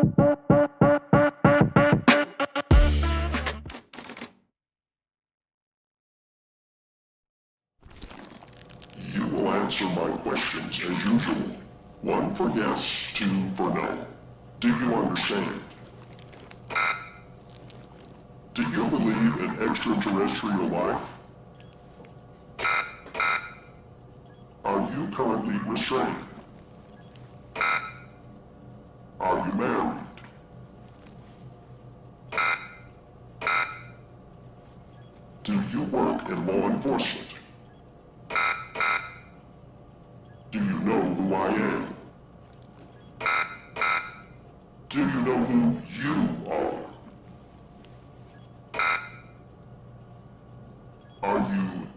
You will answer my questions as usual. 1 for yes, 2 for no. Do you understand? Do you believe in extraterrestrial life? Are you currently restrained? Are you married? Do you work in law enforcement? Do you know who I am? Do you know who you are? Are you...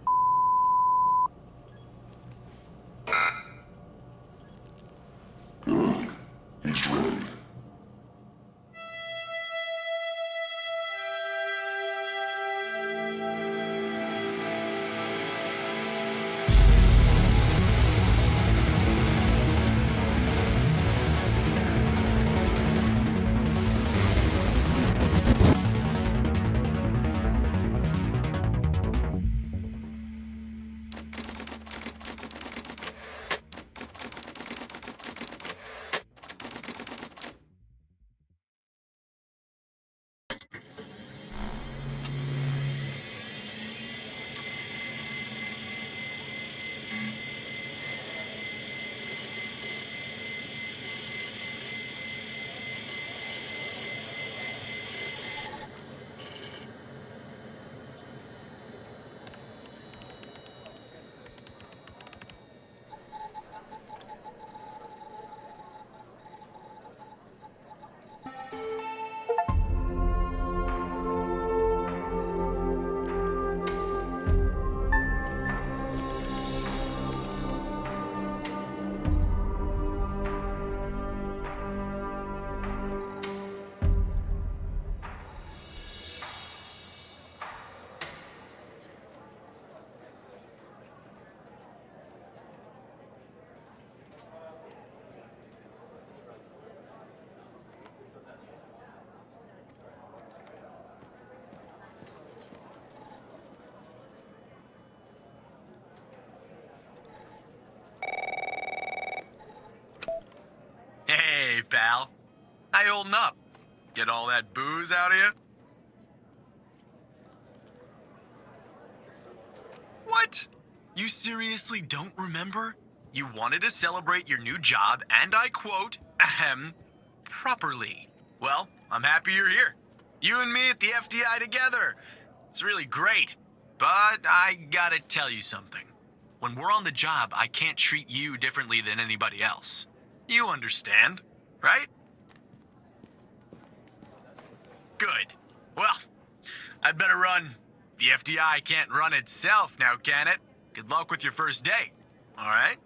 Good. He's ready. Hey, pal. How you holding up? Get all that booze out of you? What? You seriously don't remember? You wanted to celebrate your new job, and I quote, ahem, properly. Well, I'm happy you're here. You and me at the FDI together. It's really great. But I gotta tell you something. When we're on the job, I can't treat you differently than anybody else. You understand, right? Good. Well, I'd better run. The FDI can't run itself now, can it? Good luck with your first day, all right?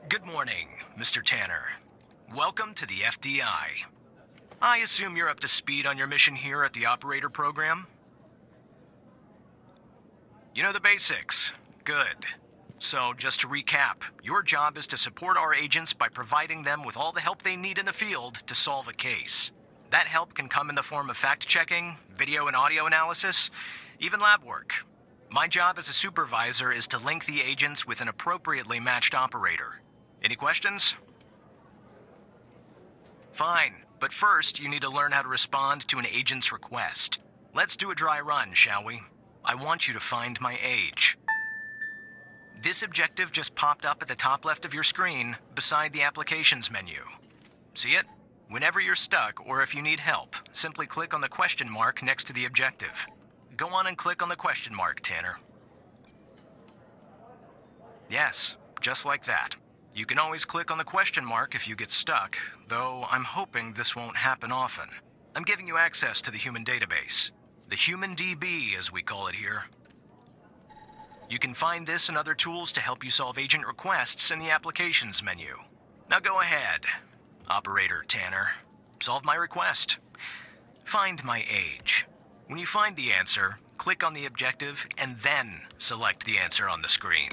Good morning, Mr. Tanner. Welcome to the FDI. I assume you're up to speed on your mission here at the operator program? You know the basics. Good. So, just to recap, your job is to support our agents by providing them with all the help they need in the field to solve a case. That help can come in the form of fact-checking, video and audio analysis, even lab work. My job as a supervisor is to link the agents with an appropriately matched operator. Any questions? Fine, but first you need to learn how to respond to an agent's request. Let's do a dry run, shall we? I want you to find my age. This objective just popped up at the top left of your screen, beside the applications menu. See it? Whenever you're stuck, or if you need help, simply click on the question mark next to the objective. Go on and click on the question mark, Tanner. Yes, just like that. You can always click on the question mark if you get stuck, though I'm hoping this won't happen often. I'm giving you access to the human database. The Human DB, as we call it here. You can find this and other tools to help you solve agent requests in the applications menu. Now go ahead, Operator Tanner. Solve my request. Find my age. When you find the answer, Click on the objective and then select the answer on the screen.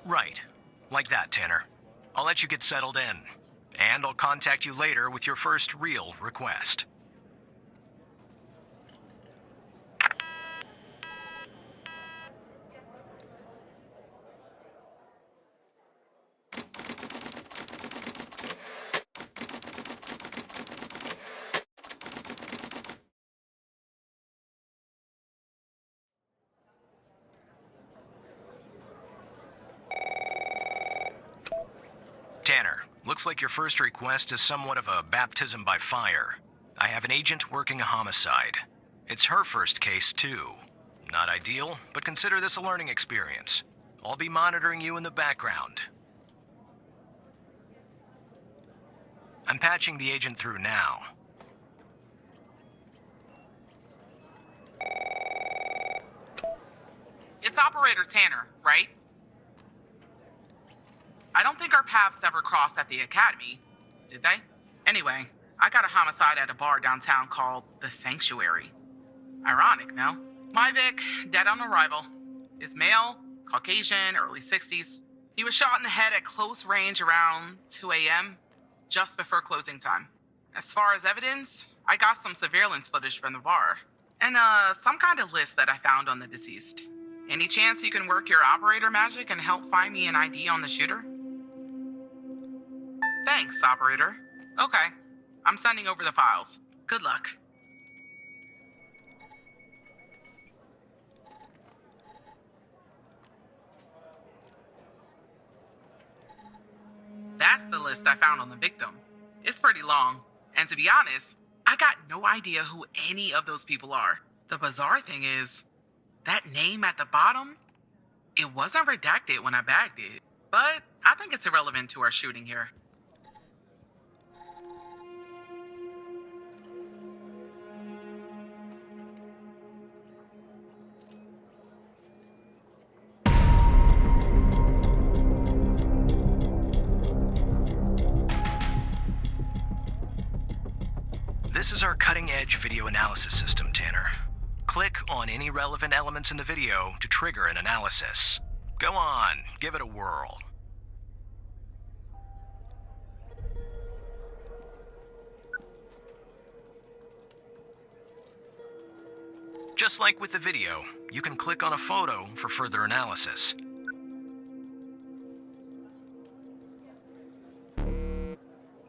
Right. Like that, Tanner. I'll let you get settled in. And I'll contact you later with your first real request. Tanner, looks like your first request is somewhat of a baptism by fire. I have an agent working a homicide. It's her first case, too. Not ideal, but consider this a learning experience. I'll be monitoring you in the background. I'm patching the agent through now. It's Operator Tanner, right? I don't think our paths ever crossed at the Academy, did they? Anyway, I got a homicide at a bar downtown called The Sanctuary. Ironic, no? My Vic, dead on arrival. Is male, Caucasian, early 60s. He was shot in the head at close range around 2 a.m., just before closing time. As far as evidence, I got some surveillance footage from the bar, and some kind of list that I found on the deceased. Any chance you can work your operator magic and help find me an ID on the shooter? Thanks, operator. Okay, I'm sending over the files. Good luck. That's the list I found on the victim. It's pretty long, and to be honest, I got no idea who any of those people are. The bizarre thing is, that name at the bottom, it wasn't redacted when I bagged it, but I think it's irrelevant to our shooting here. This is our cutting-edge video analysis system, Tanner. Click on any relevant elements in the video to trigger an analysis. Go on, give it a whirl. Just like with the video, you can click on a photo for further analysis.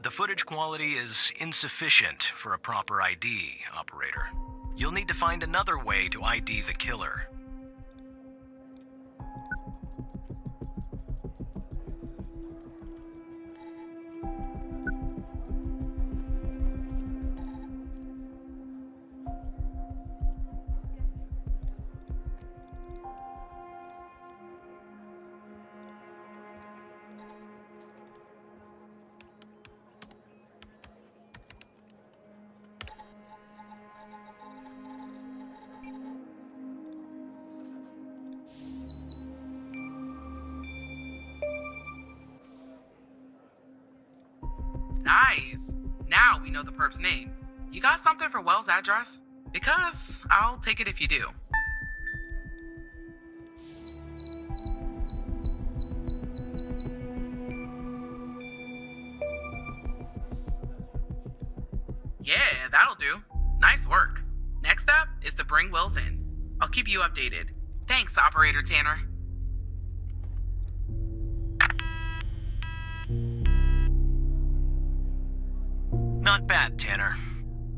The footage quality is insufficient for a proper ID, operator. You'll need to find another way to ID the killer. Nice. Now we know the perp's name. You got something for Wells' address? Because I'll take it if you do. Yeah, that'll do. Nice work. Next up is to bring Wells in. I'll keep you updated. Thanks, Operator Tanner. Not bad, Tanner.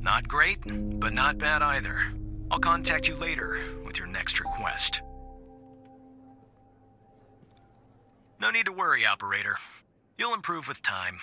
Not great, but not bad either. I'll contact you later with your next request. No need to worry, operator. You'll improve with time.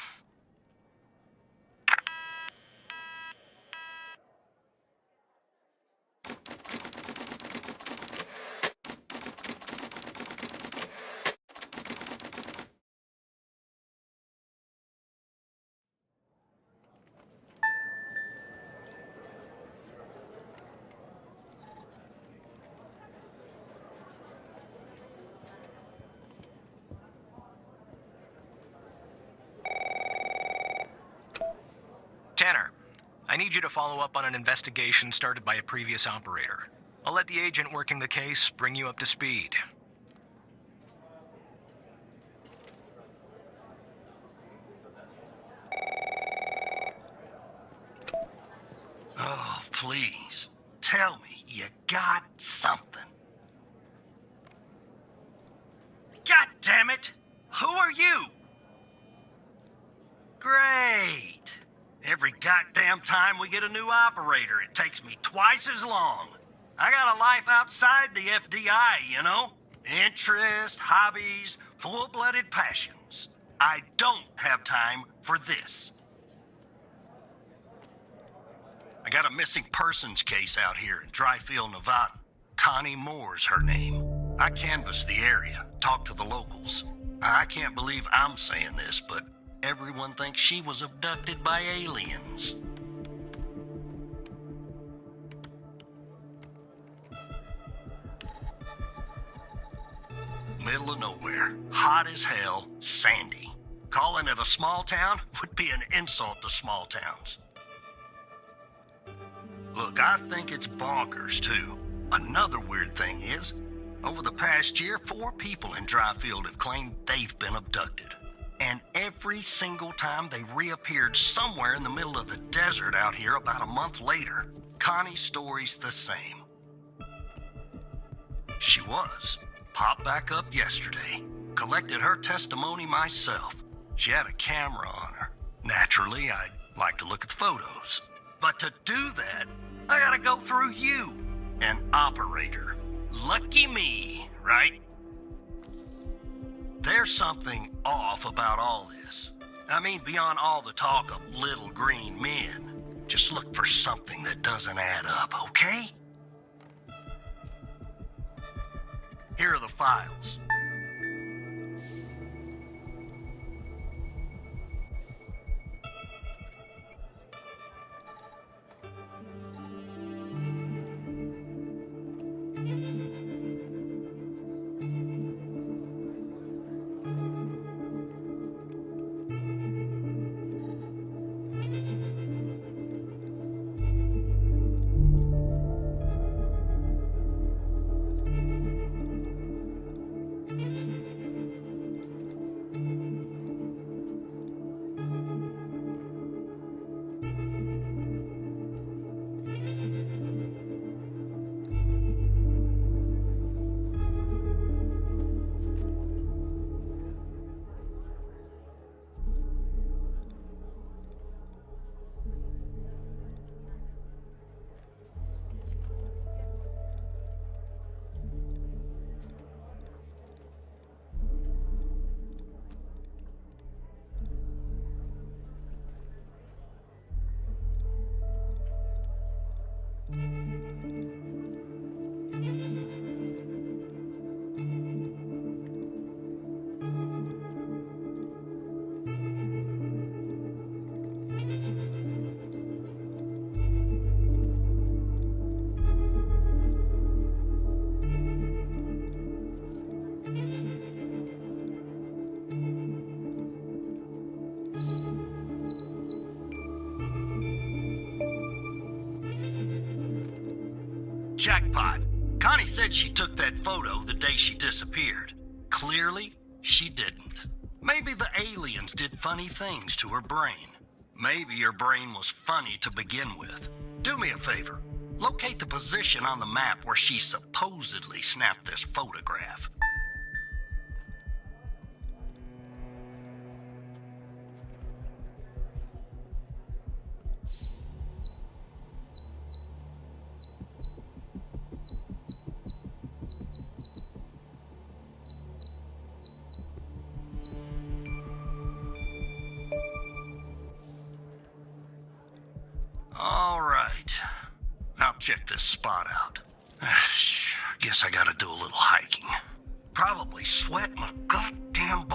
need you to follow up on an investigation started by a previous operator. I'll let the agent working the case bring you up to speed. Oh, please. Tell me you got something. God damn it! Who are you? Great. Every goddamn time we get a new operator, it takes me twice as long. I got a life outside the FDI, you know? Interest, hobbies, full-blooded passions. I don't have time for this. I got a missing persons case out here in Dryfield, Nevada. Connie Moore's her name. I canvassed the area, talked to the locals. I can't believe I'm saying this, but everyone thinks she was abducted by aliens. Middle of nowhere, hot as hell, sandy. Calling it a small town would be an insult to small towns. Look, I think it's bonkers, too. Another weird thing is, over the past year, 4 people in Dryfield have claimed they've been abducted. And every single time they reappeared somewhere in the middle of the desert out here about a month later. Connie's story's the same. She was. Popped back up yesterday. Collected her testimony myself. She had a camera on her. Naturally, I'd like to look at the photos. But to do that, I gotta go through you, an operator. Lucky me, right? There's something off about all this. I mean, beyond all the talk of little green men. Just look for something that doesn't add up, okay? Here are the files. Jackpot. Connie said she took that photo the day she disappeared. Clearly, she didn't. Maybe the aliens did funny things to her brain. Maybe her brain was funny to begin with. Do me a favor. Locate the position on the map where she supposedly snapped this photograph. All right. Now check this spot out. Guess I gotta do a little hiking. Probably sweat my goddamn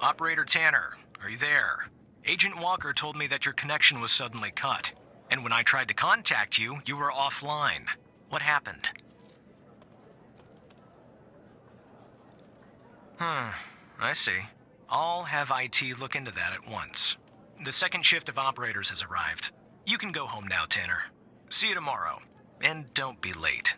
Operator Tanner, are you there? Agent Walker told me that your connection was suddenly cut. And when I tried to contact you, you were offline. What happened? I see. I'll have IT look into that at once. The second shift of operators has arrived. You can go home now, Tanner. See you tomorrow. And don't be late.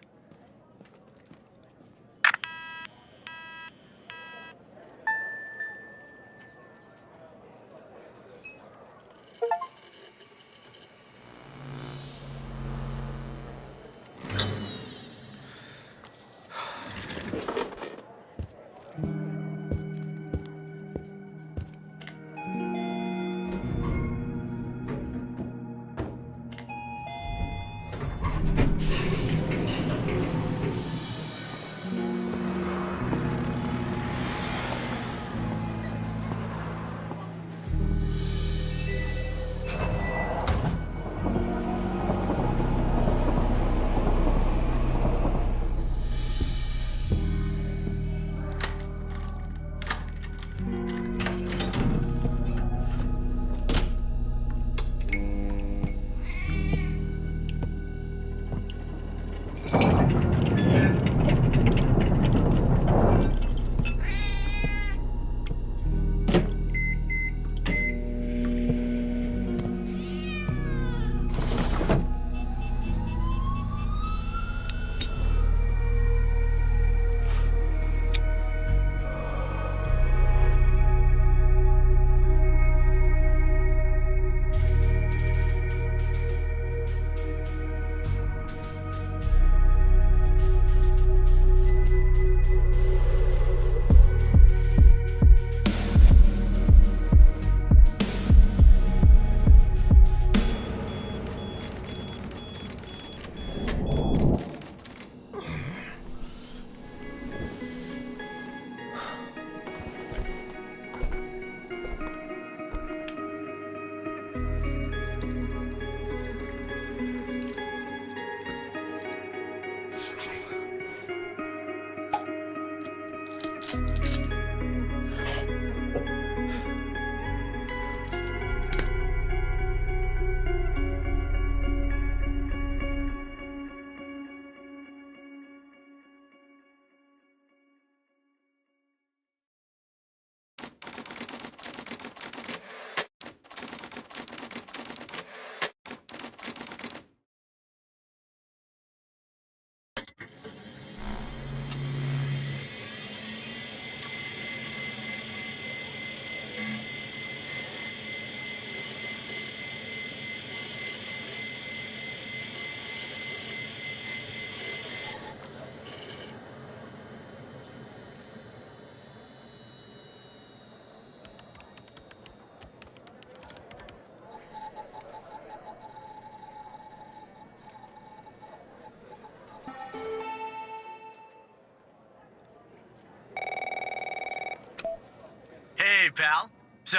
pal. So,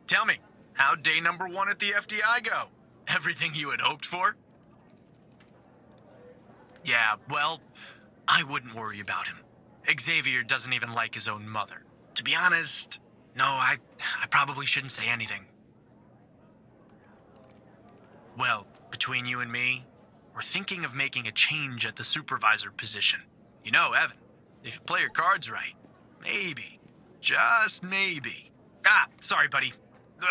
tell me, how'd day number 1 at the FDI go? Everything you had hoped for? Yeah, well, I wouldn't worry about him. Xavier doesn't even like his own mother. To be honest, no, I probably shouldn't say anything. Well, between you and me, we're thinking of making a change at the supervisor position. You know, Evan, if you play your cards right, maybe, just maybe. Sorry, buddy.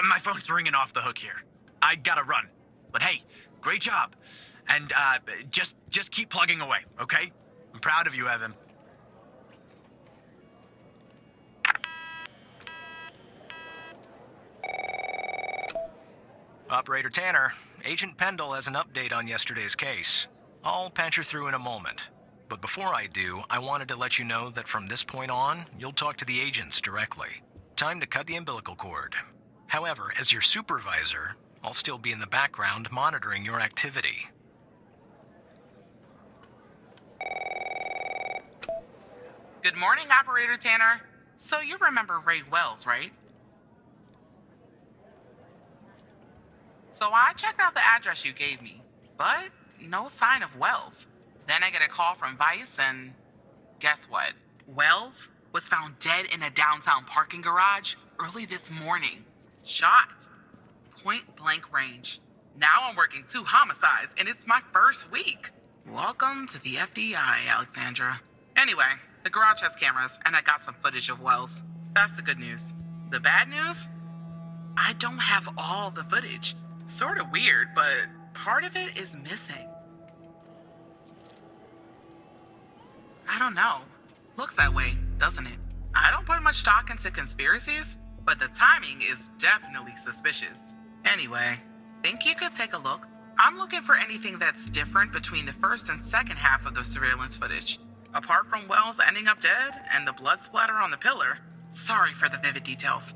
My phone's ringing off the hook here. I gotta run. But hey, great job. And, just keep plugging away, okay? I'm proud of you, Evan. Operator Tanner, Agent Pendle has an update on yesterday's case. I'll patch her through in a moment. But before I do, I wanted to let you know that from this point on, you'll talk to the agents directly. Time to cut the umbilical cord. However, as your supervisor, I'll still be in the background monitoring your activity. Good morning, Operator Tanner. So you remember Ray Wells, right? So I checked out the address you gave me, but no sign of Wells. Then I get a call from Vice, and guess what? Wells was found dead in a downtown parking garage early this morning. Shot. Point blank range. Now I'm working 2 homicides, and it's my first week. Welcome to the FDI, Alexandra. Anyway, the garage has cameras, and I got some footage of Wells. That's the good news. The bad news? I don't have all the footage. Sort of weird, but part of it is missing. I don't know. Looks that way, doesn't it? I don't put much stock into conspiracies, but the timing is definitely suspicious. Anyway, think you could take a look? I'm looking for anything that's different between the first and second half of the surveillance footage. Apart from Wells ending up dead and the blood splatter on the pillar, sorry for the vivid details.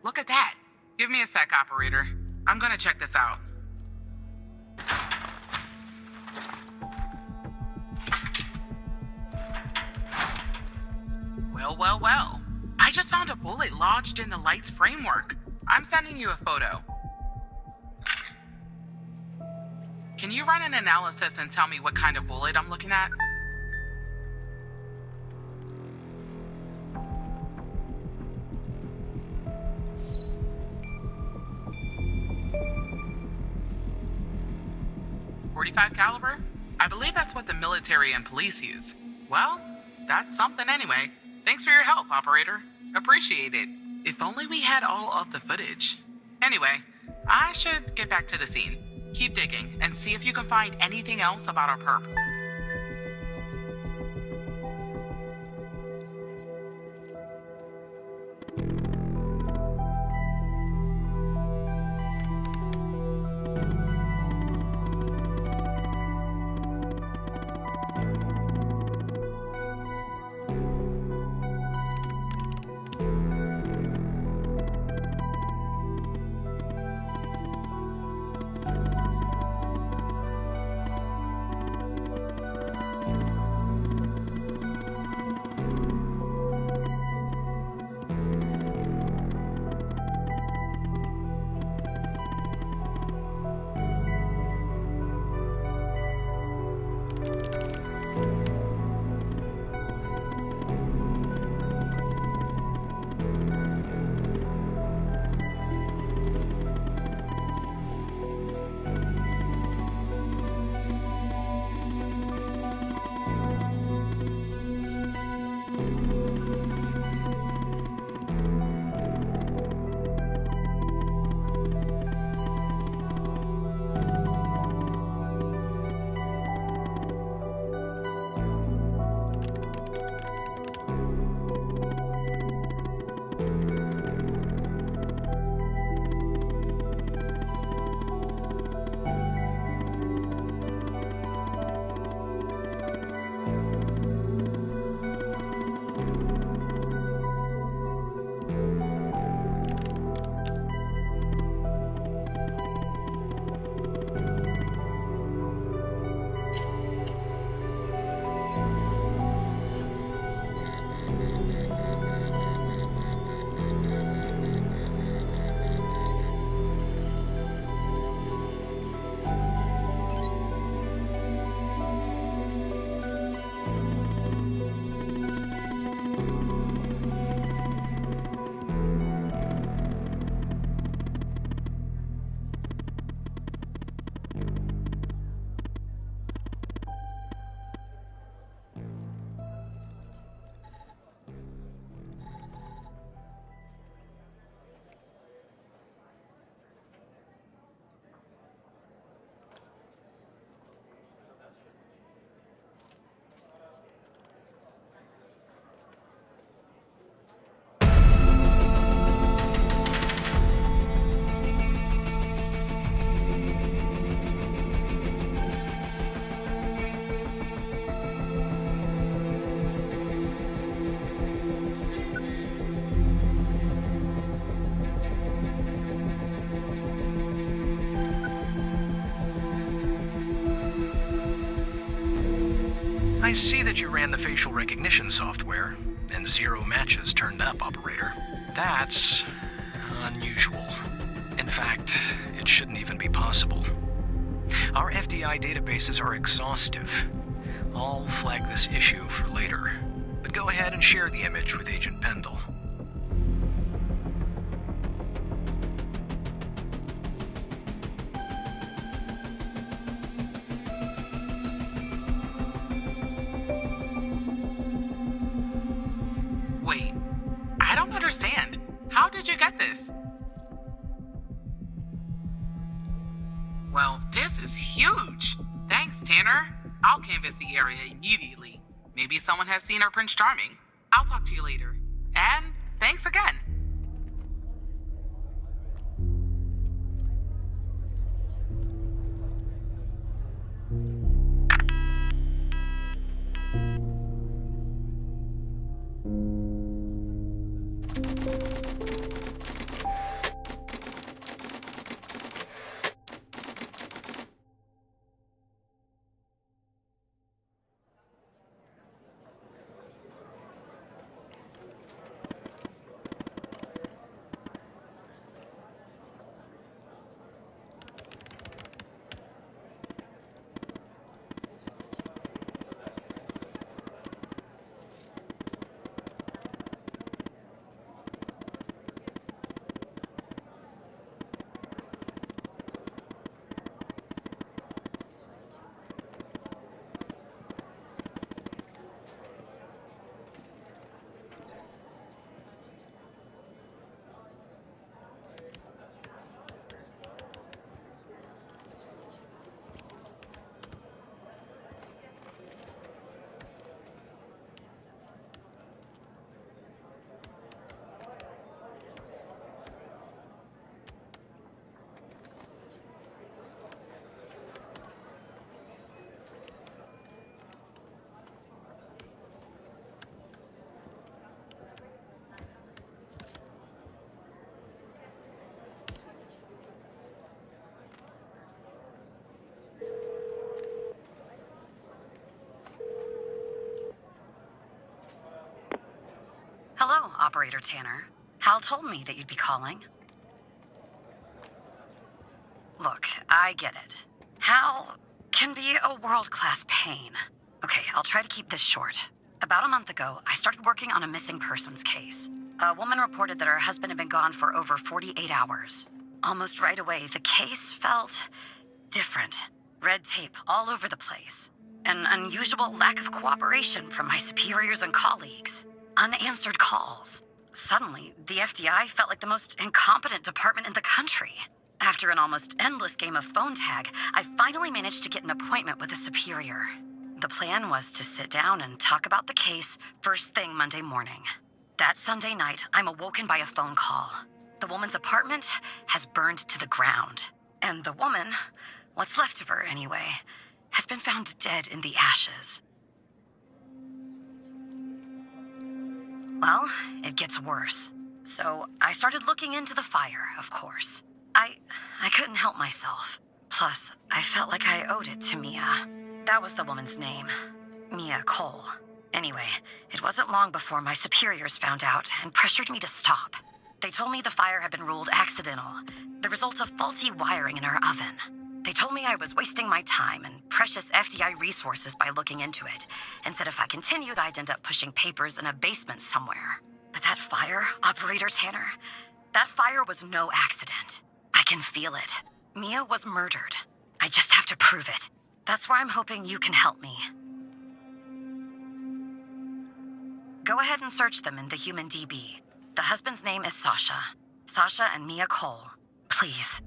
Look at that. Give me a sec, operator. I'm gonna check this out. Well. I just found a bullet lodged in the light's framework. I'm sending you a photo. Can you run an analysis and tell me what kind of bullet I'm looking at? .45 caliber? I believe that's what the military and police use. Well, that's something anyway. Thanks for your help, operator. Appreciate it. If only we had all of the footage. Anyway, I should get back to the scene. Keep digging and see if you can find anything else about our perp. I see that you ran the facial recognition software, and 0 matches turned up, Operator. That's unusual. In fact, it shouldn't even be possible. Our FDI databases are exhaustive. I'll flag this issue for later, but go ahead and share the image with Agent Pendle. Wait, I don't understand. How did you get this? Well, this is huge. Thanks, Tanner. I'll canvass the area immediately. Maybe someone has seen our Prince Charming. I'll talk to you later. And thanks again. Hello, Operator Tanner. Hal told me that you'd be calling. Look, I get it. Hal can be a world-class pain. Okay, I'll try to keep this short. About a month ago, I started working on a missing persons case. A woman reported that her husband had been gone for over 48 hours. Almost right away, the case felt different. Red tape all over the place. An unusual lack of cooperation from my superiors and colleagues. Unanswered calls. Suddenly, the FDI felt like the most incompetent department in the country. After an almost endless game of phone tag, I finally managed to get an appointment with a superior. The plan was to sit down and talk about the case first thing Monday morning. That Sunday night, I'm awoken by a phone call. The woman's apartment has burned to the ground. And the woman, what's left of her anyway, has been found dead in the ashes. Well, it gets worse. So I started looking into the fire, of course. I couldn't help myself. Plus, I felt like I owed it to Mia. That was the woman's name. Mia Cole. Anyway, it wasn't long before my superiors found out and pressured me to stop. They told me the fire had been ruled accidental, the result of faulty wiring in our oven. They told me I was wasting my time and precious FDI resources by looking into it, and said if I continued, I'd end up pushing papers in a basement somewhere. But that fire, Operator Tanner, that fire was no accident. I can feel it. Mia was murdered. I just have to prove it. That's where I'm hoping you can help me. Go ahead and search them in the Human DB. The husband's name is Sasha. Sasha and Mia Cole. Please.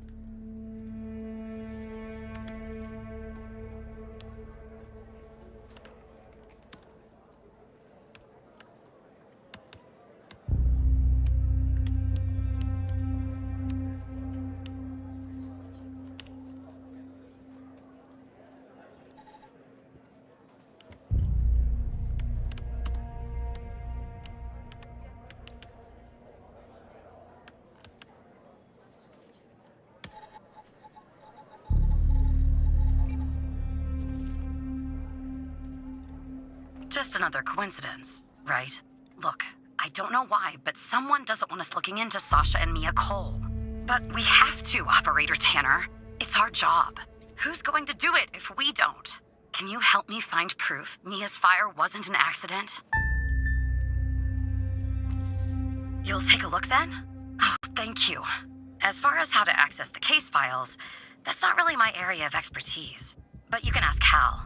Just another coincidence, right? Look, I don't know why, but someone doesn't want us looking into Sasha and Mia Cole. But we have to, Operator Tanner. It's our job. Who's going to do it if we don't? Can you help me find proof Mia's fire wasn't an accident? You'll take a look then? Oh, thank you. As far as how to access the case files, that's not really my area of expertise. But you can ask Hal.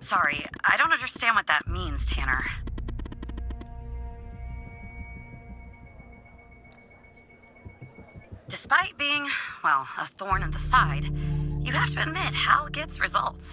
Sorry, I don't understand what that means, Tanner. Despite being, well, a thorn in the side, you have to admit Hal gets results.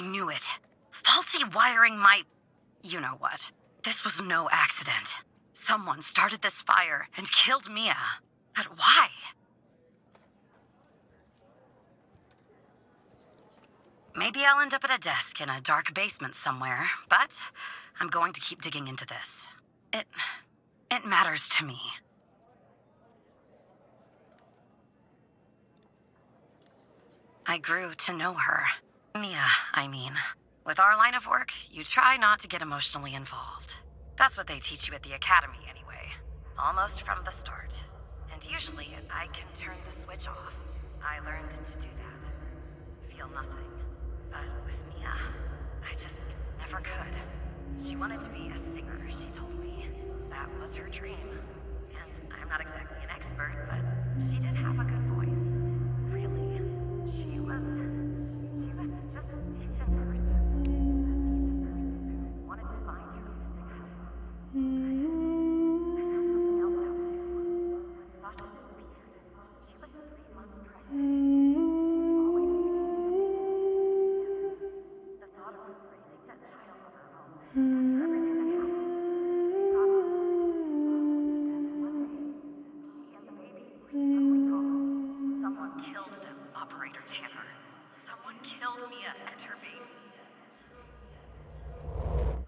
knew it. Faulty wiring my... You know what. This was no accident. Someone started this fire and killed Mia. But why? Maybe I'll end up at a desk in a dark basement somewhere, but I'm going to keep digging into this. It matters to me. I grew to know her. Mia, I mean. With our line of work, you try not to get emotionally involved. That's what they teach you at the academy anyway. Almost from the start. And usually, I can turn the switch off. I learned to do that. Feel nothing. But with Mia, I just never could. She wanted to be a singer, she told me. That was her dream. And I'm not exactly an expert, but she did have a good voice. Really. She was just a decent person. Wanted to find her music album.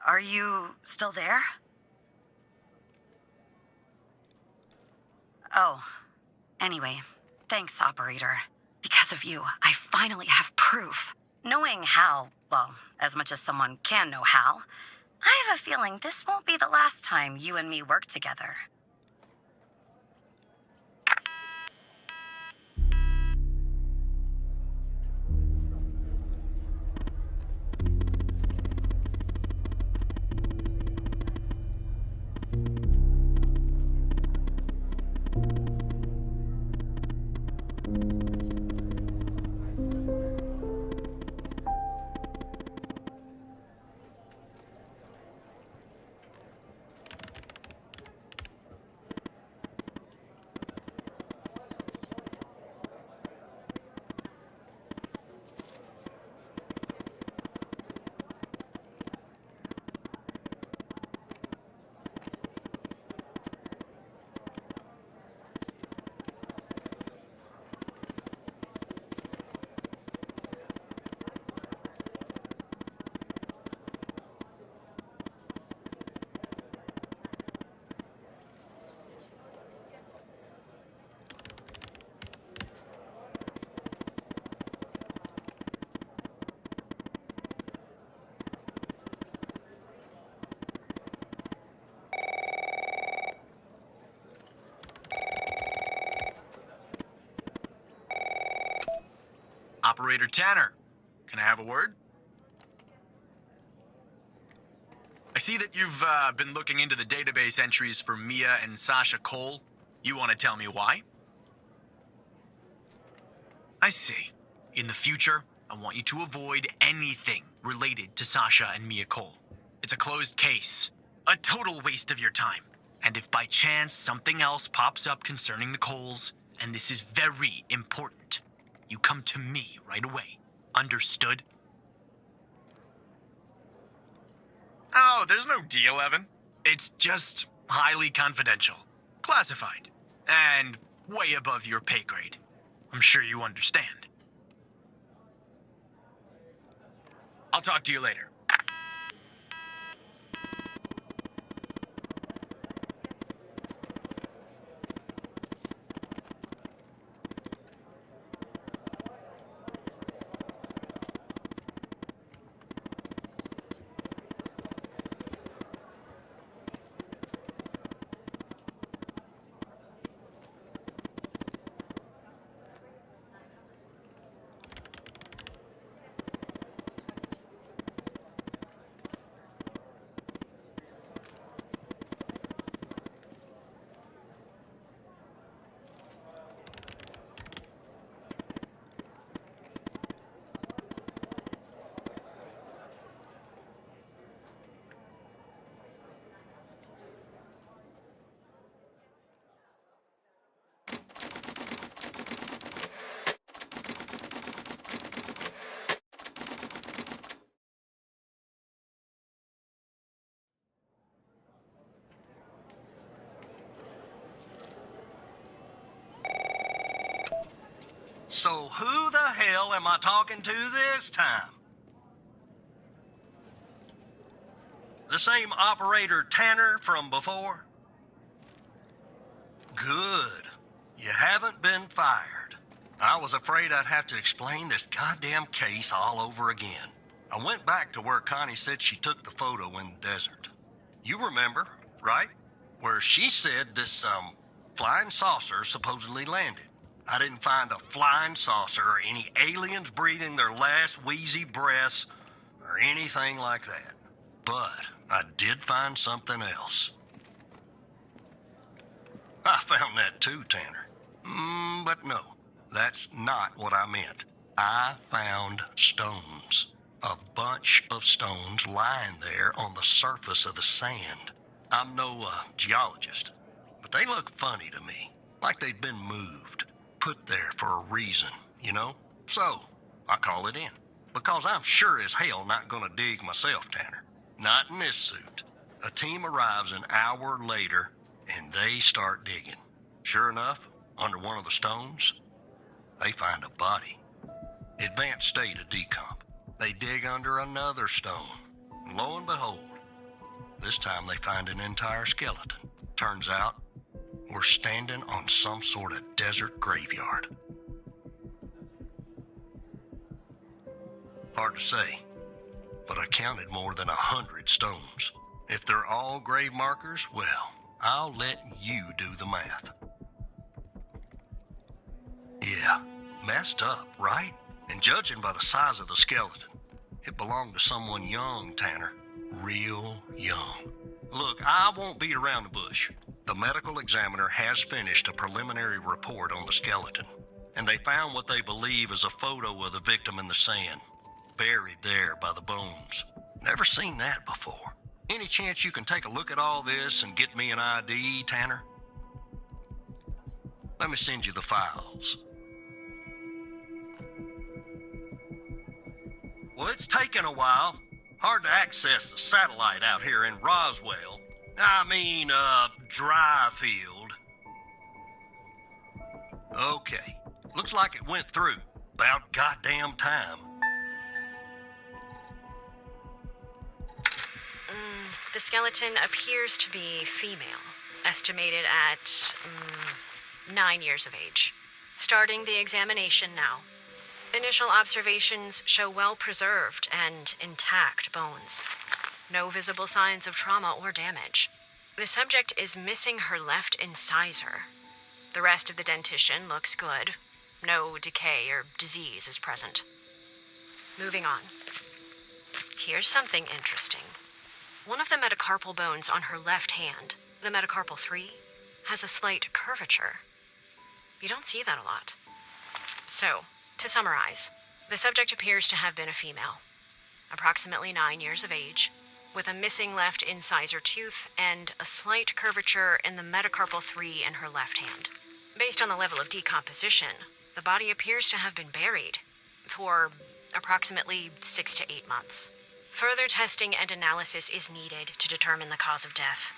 Are you still there? Oh, anyway, thanks, operator. Because of you, I finally have proof. Knowing Hal, well, as much as someone can know Hal, I have a feeling this won't be the last time you and me work together. Operator Tanner, can I have a word? I see that you've been looking into the database entries for Mia and Sasha Cole. You want to tell me why? I see. In the future, I want you to avoid anything related to Sasha and Mia Cole. It's a closed case. A total waste of your time. And if by chance something else pops up concerning the Coles, and this is very important, you come to me right away. Understood? Oh, there's no deal, Evan. It's just highly confidential. Classified. And way above your pay grade. I'm sure you understand. I'll talk to you later. So who the hell am I talking to this time? The same operator Tanner from before? Good. You haven't been fired. I was afraid I'd have to explain this goddamn case all over again. I went back to where Connie said she took the photo in the desert. You remember, right? Where she said this, flying saucer supposedly landed. I didn't find a flying saucer or any aliens breathing their last wheezy breaths or anything like that. But I did find something else. I found that too, Tanner. But no, that's not what I meant. I found stones. A bunch of stones lying there on the surface of the sand. I'm no geologist, but they look funny to me. Like they'd been moved. Put there for a reason, you know? So, I call it in. Because I'm sure as hell not gonna dig myself, Tanner. Not in this suit. A team arrives an hour later, and they start digging. Sure enough, under one of the stones, they find a body. Advanced state of decomp. They dig under another stone. And lo and behold, this time they find an entire skeleton. Turns out, we're standing on some sort of desert graveyard. Hard to say, but I counted more than 100 stones. If they're all grave markers, well, I'll let you do the math. Yeah, messed up, right? And judging by the size of the skeleton, it belonged to someone young, Tanner. Real young. Look, I won't beat around the bush. The medical examiner has finished a preliminary report on the skeleton, and they found what they believe is a photo of the victim in the sand, buried there by the bones. Never seen that before. Any chance you can take a look at all this and get me an ID, Tanner? Let me send you the files. Well, it's taken a while. Hard to access the satellite out here in Roswell. Dryfield. Okay. Looks like it went through. About goddamn time. The skeleton appears to be female, estimated at 9 years of age. Starting the examination now. Initial observations show well-preserved and intact bones. No visible signs of trauma or damage. The subject is missing her left incisor. The rest of the dentition looks good. No decay or disease is present. Moving on. Here's something interesting. One of the metacarpal bones on her left hand, the metacarpal 3, has a slight curvature. You don't see that a lot. So, to summarize, the subject appears to have been a female, approximately 9 years of age, with a missing left incisor tooth and a slight curvature in the metacarpal 3 in her left hand. Based on the level of decomposition, the body appears to have been buried for approximately 6 to 8 months. Further testing and analysis is needed to determine the cause of death.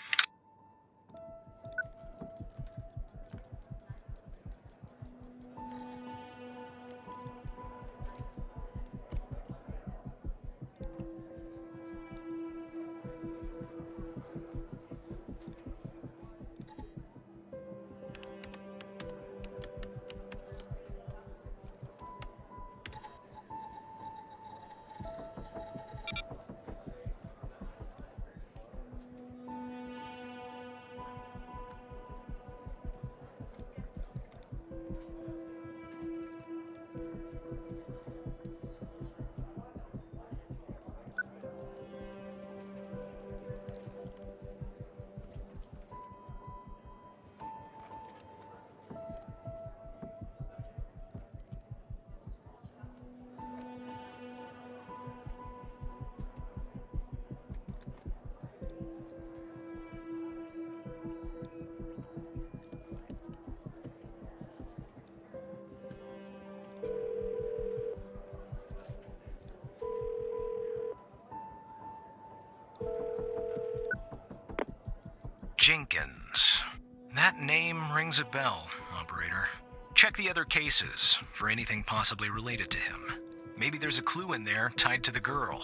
Jenkins. That name rings a bell, operator. Check the other cases for anything possibly related to him. Maybe there's a clue in there tied to the girl.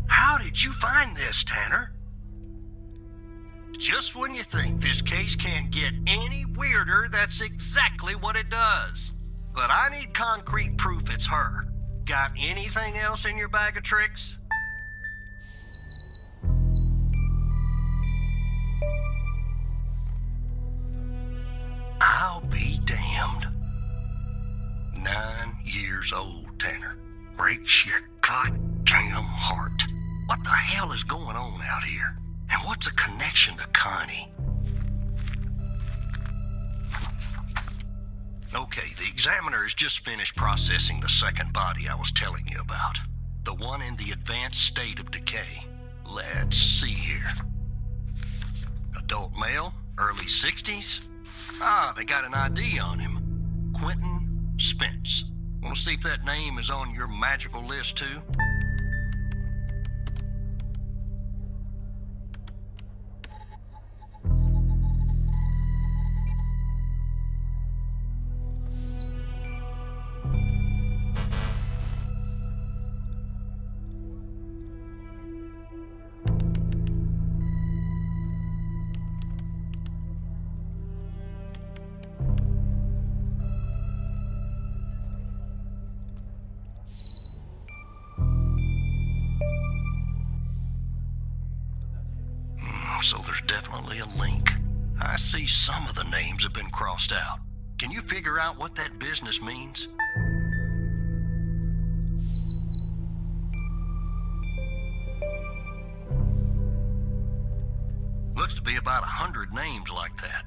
How did you find this, Tanner? Just when you think this case can't get any weirder, that's exactly what it does. But I need concrete proof it's her. Got anything else in your bag of tricks? I'll be damned. 9 years old, Tanner. Breaks your goddamn heart. What the hell is going on out here? And what's a connection to Connie? Okay, the examiner has just finished processing the second body I was telling you about. The one in the advanced state of decay. Let's see here. Adult male, early 60s. Ah, they got an ID on him. Quentin Spence. Want to see if that name is on your magical list too? So there's definitely a link. I see some of the names have been crossed out. Can you figure out what that business means? Looks to be about 100 names like that.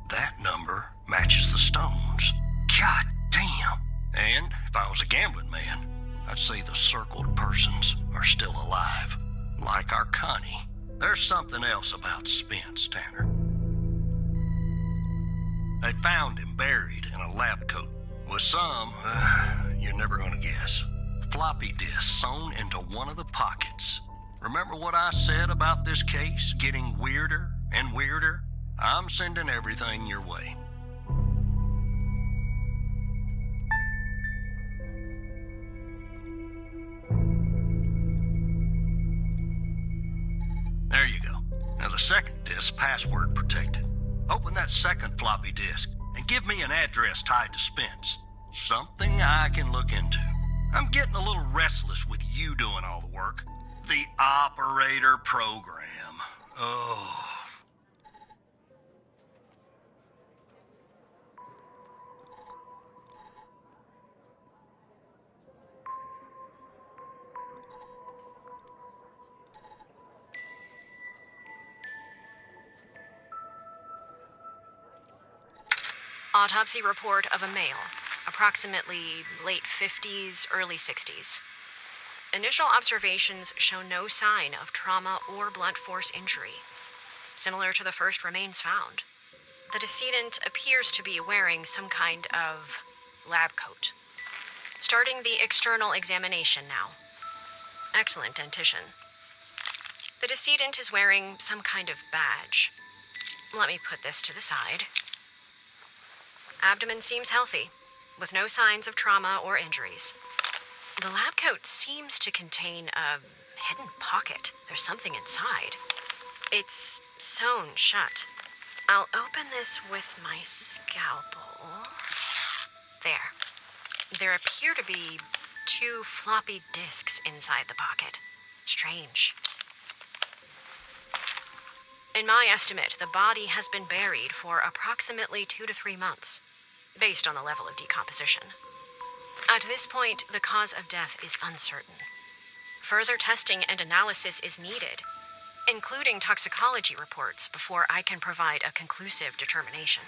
That number matches the stones. God damn. And if I was a gambling man, I'd say the circled persons are still alive. Like our Connie. There's something else about Spence, Tanner. They found him buried in a lab coat with some, you're never gonna guess, floppy disk sewn into one of the pockets. Remember what I said about this case getting weirder and weirder? I'm sending everything your way. the second disk password protected. Open that second floppy disk and give me an address tied to Spence. Something I can look into. I'm getting a little restless with you doing all the work. The operator program. Oh. Autopsy report of a male, approximately late 50s, early 60s. Initial observations show no sign of trauma or blunt force injury, similar to the first remains found. The decedent appears to be wearing some kind of lab coat. Starting the external examination now. Excellent dentition. The decedent is wearing some kind of badge. Let me put this to the side. Abdomen seems healthy, with no signs of trauma or injuries. The lab coat seems to contain a hidden pocket. There's something inside. It's sewn shut. I'll open this with my scalpel. There. There appear to be 2 floppy disks inside the pocket. Strange. In my estimate, the body has been buried for approximately 2 to 3 months, based on the level of decomposition. At this point, the cause of death is uncertain. Further testing and analysis is needed, including toxicology reports, before I can provide a conclusive determination.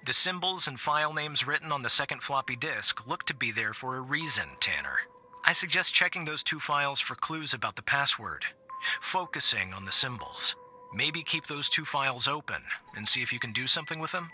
The symbols and file names written on the second floppy disk look to be there for a reason, Tanner. I suggest checking those 2 files for clues about the password, focusing on the symbols. Maybe keep those 2 files open and see if you can do something with them.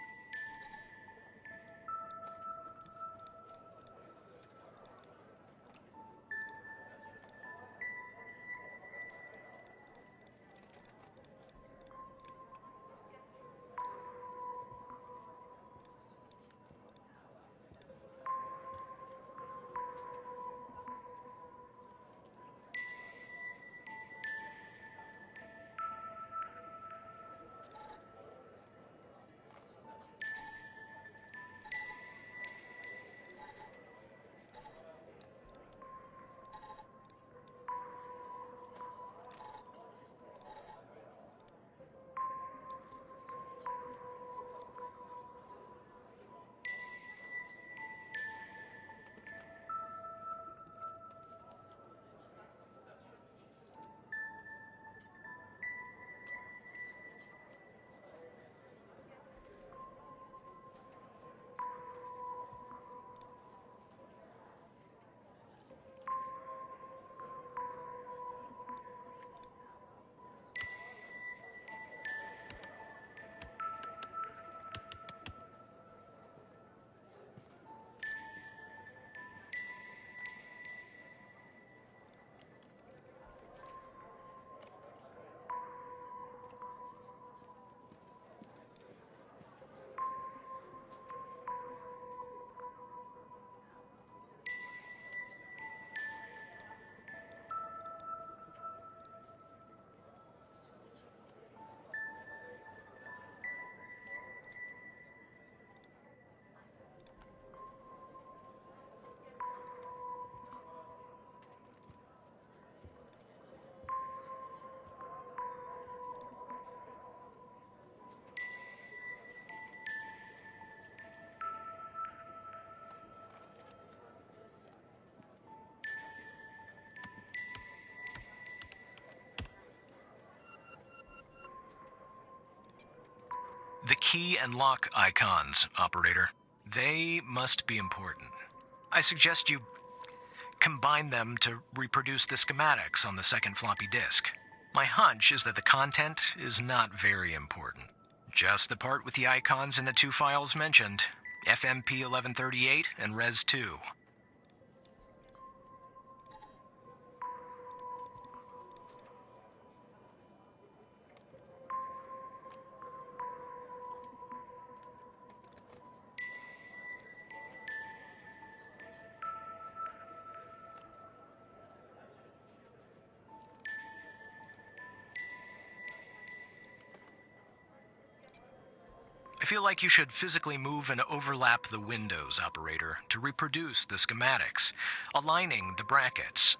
The key and lock icons, operator. They must be important. I suggest you combine them to reproduce the schematics on the second floppy disk. My hunch is that the content is not very important. Just the part with the icons in the two files mentioned, FMP 1138 and Res 2. I feel like you should physically move and overlap the windows, operator, to reproduce the schematics, aligning the brackets.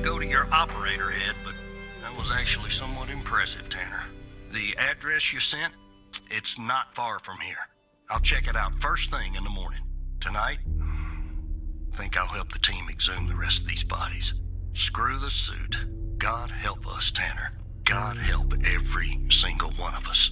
Go to your operator head, but that was actually somewhat impressive, Tanner. The address you sent, it's not far from here. I'll check it out first thing in the morning. Tonight, I think I'll help the team exhume the rest of these bodies. Screw the suit. God help us, Tanner. God help every single one of us.